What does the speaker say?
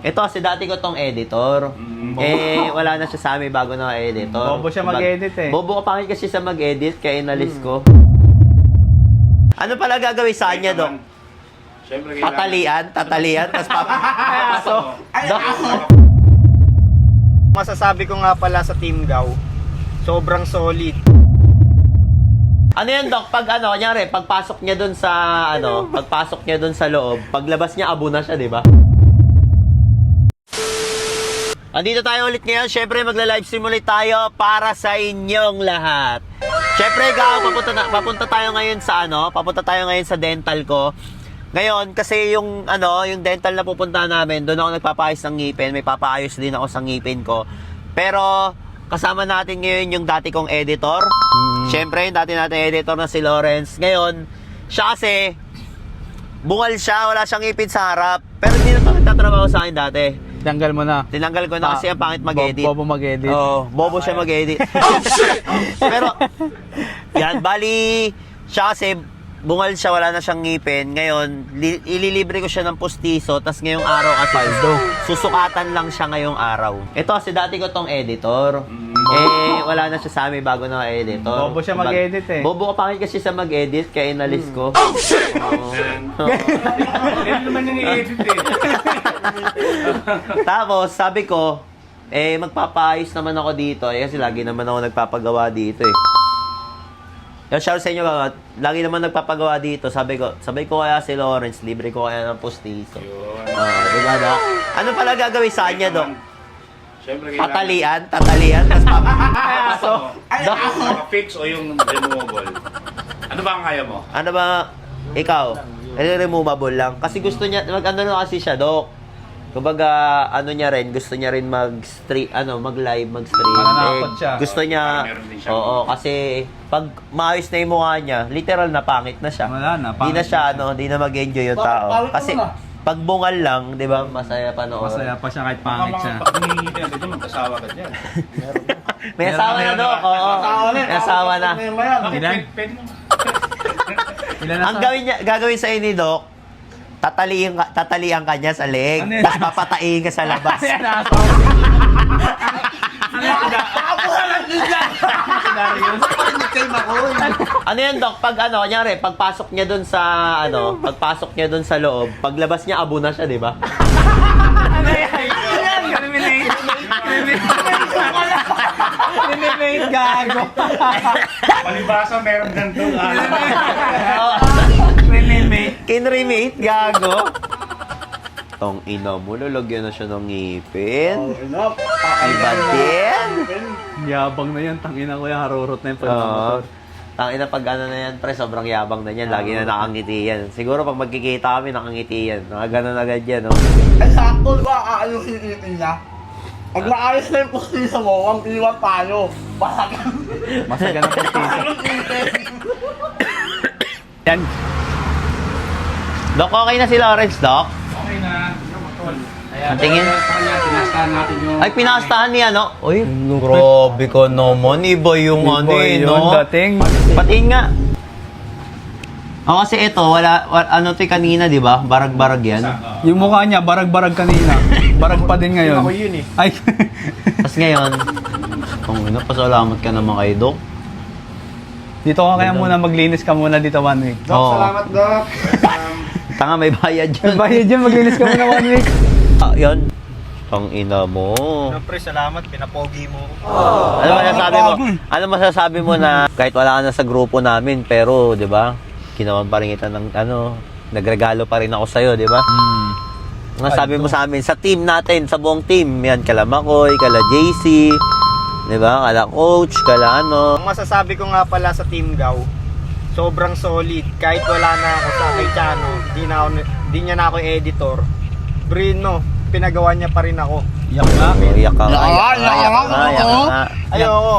Ito kasi dati ko tong editor. Wala na siya sa amin bago na editor. Bobo siya mag-edit eh. Bobo ka pangit kasi sa mag-edit, kaya inalis ko. Ano pala gagawin sa kanya, Dok? Siyempre, Tatalian, tapos papasok. Dok, Masasabi ko nga pala sa Team Gaw, sobrang solid. ano yan, Dok? Pag ano, kunyari, pagpasok niya dun sa, pagpasok niya dun sa loob, paglabas niya, abo na siya, di ba? Andito tayo ulit ngayon. Siyempre, magla-livestream ulit tayo para sa inyong lahat. Siyempre, papunta tayo ngayon sa papunta tayo ngayon sa dental ko. Ngayon, kasi yung dental na pupunta namin, doon ako nagpapaayos ng ngipin. May papaayos din ako sa ngipin ko. Pero, kasama natin ngayon yung dati kong editor. Siyempre, yung dati nating editor na si Lawrence. Ngayon, siya kasi, bungal siya, wala siyang ngipin sa harap. Pero hindi na ito nagtatrabaho sa akin dati. Tinanggal mo na. Tinanggal ko na kasi ang pangit mag-edit. Bobo mag-edit. Oo, bobo siya mag-edit. Pero, yan, bali, siya kasi, bungal siya, wala na siyang ngipin. Ngayon, ililibre ko siya ng pustiso, tas ngayong araw kasi, susukatan lang siya ngayong araw. Ito kasi dati ko tong editor. Wala na siya sa amin bago na editor. Bobo siya mag-edit eh. Bobo ka pangit kasi sa mag-edit, kaya inalis ko. Yan naman yung i-edit eh. Tapos, sabi ko, magpapaayos naman ako dito. Kasi lagi naman ako nagpapagawa dito eh. Yung shout sa inyo, lagi naman nagpapagawa dito. Sabi ko kaya si Lawrence, libre ko kaya ng pustiso. Diba, Dok? Ano pala gagawin sa kanya, Dok? Siyempre, Tatalian, tapos papasok. Dok, fix o yung removable? Ano ba ang kaya mo? ano ba, ikaw? Removable lang. Kasi gusto niya, kasi siya, Dok. Kumbaga, gusto niya rin mag-live, mag-stream. Mananakot siya. Gusto niya, Meron din siya. oo, kasi pag maayos na yung mukha niya, literal na pangit na siya. Wala na, Di na pangit siya, di na mag-enjoy yung tao. Kasi, pag bungal lang, di ba, masaya pa noon. Masaya pa siya kahit pangit siya. Pag nangingiti na dito, magkasawa ka dyan. May asawa na, Dok. Oo, may asawa na. Ilan? Pwede mo. Ilan na Ang gagawin sa ni Doc, tatalian ka niya sa leg, Ano yan? tapos papatain ka sa labas. Ano yan, Doc? Pag kunyari, pagpasok niya dun sa loob, paglabas niya, abo na siya, di ba? Eliminate gago. Palibasa, meron ganito. Kinremate, gago. Tong ina mo, lalagyan na siya ng ngipin. Iba din. Yabang na yan, tangina ko yung harurot na yung pagmamator. Tangina pag na yan, pre, sobrang yabang na yan. Lagi na nakangiti yan. Siguro pag magkikita kami, nakangiti yan. Nakaganon agad yan, no? Sakto ba aayos yung ipin niya? Pag maayos na yung pustiso mo, ang iwan tayo. Basagan. Masagan na pustiso. Yan. Doc, okay na si Lawrence, Doc? Okay na. Ang tingin? Pinastahan natin yung... Ay, pinastahan niya, no? Uy, grabe ka naman. Iba yung no? Dating. Patingin nga. Kasi ito, kanina, di ba? Barag-barag yan. Yung mukha niya, barag-barag kanina. Barag pa din ngayon. Ako yun eh. Ay. Tapos ngayon, pasalamat ka naman kay Doc. Dito ka kaya muna, maglinis ka muna dito 1 week. Doc, Oo. salamat, Doc. Tanga, may bayad yun. Bayad dyan, maglinis ka muna 1 week. Yun. Ang ina mo. Pre, salamat. Pinapogi mo. Ano masasabi mo na kahit wala ka na sa grupo namin, pero, di ba, ginawan pa rin kita ng, nagregalo pa rin ako sa'yo, di ba? Ano sabi mo sa amin, sa team natin, sa buong team, yan, kala Makoy, kala JC, di ba, kala Coach, kala Ang masasabi ko nga pala sa Team Gaw, sobrang solid. Kahit wala na ako sa kay Chano, di niya na ako editor. Brino, pinagawa niya pa rin ako. Iyak ka nga, Iyak ka nga, iyak ka nga. Ayoko.